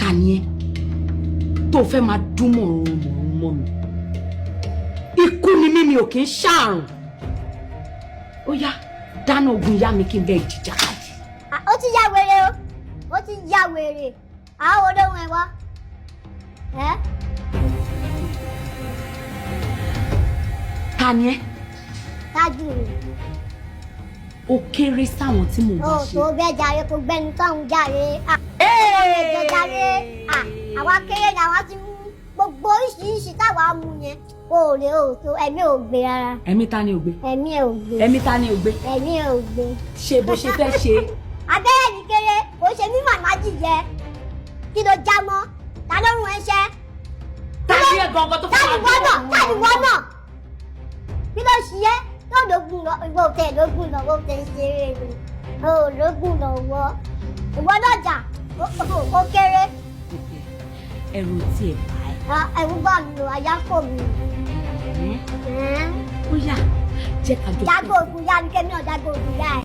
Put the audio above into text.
ta ni ẹ́ tó fẹ́ máa dún mọ̀rún mọ́ mi ikú ni mímí ò kì í ṣàrùn ó yá dáná ogun ìyá mi kí n bẹ ìjìjà káàdì. ó ti ya wèrè o ó ti ya wèrè àwọn olóhùn ẹ̀ wá ẹ́. ta ni ẹ́. tájú rè. ó kéré sáwọn tí mò ń bá ṣe. tó bẹ́ẹ̀ jàre kò gbẹ́ni sọ́hún jàre. ẹ̀ẹ́dẹ̀ jàre àwa kéré ni àwa ti mú gbogbo oríṣiríṣi táwa mú yẹn o ò lè o tó ẹ̀mí ò gbé rárá. ẹ̀mí ta ni ò gbé. ẹ̀mí ẹ̀ ò gbé. ẹ̀mí ta ni ò gbé. ẹ̀mí ẹ̀ ò gbé. ṣe bó ṣe fẹ́ ṣe. abẹ́rẹ́ ní kéré kò ṣe mí màmá jìjẹ kí ló já mọ́ ta ló rún ẹṣẹ́. ta ni ẹ gangan tó fẹ́ máa gbé ọ̀rọ̀ táàdì wọ́n náà kí ló ṣe é yóò lógún lọ ìwọ tẹ lógún lọ wọ́n tẹ ṣeré rẹ̀ o lógún lọ wọ́ ìwọ náà jà ó kéré. ẹrù tí ẹ bá ẹ. ẹ̀rù bá mi lò àyà kò mi. ó yá jẹ́ ká jọ. jágò ògùn yá ni kẹ́mi náà jágò ògùn yá ẹ.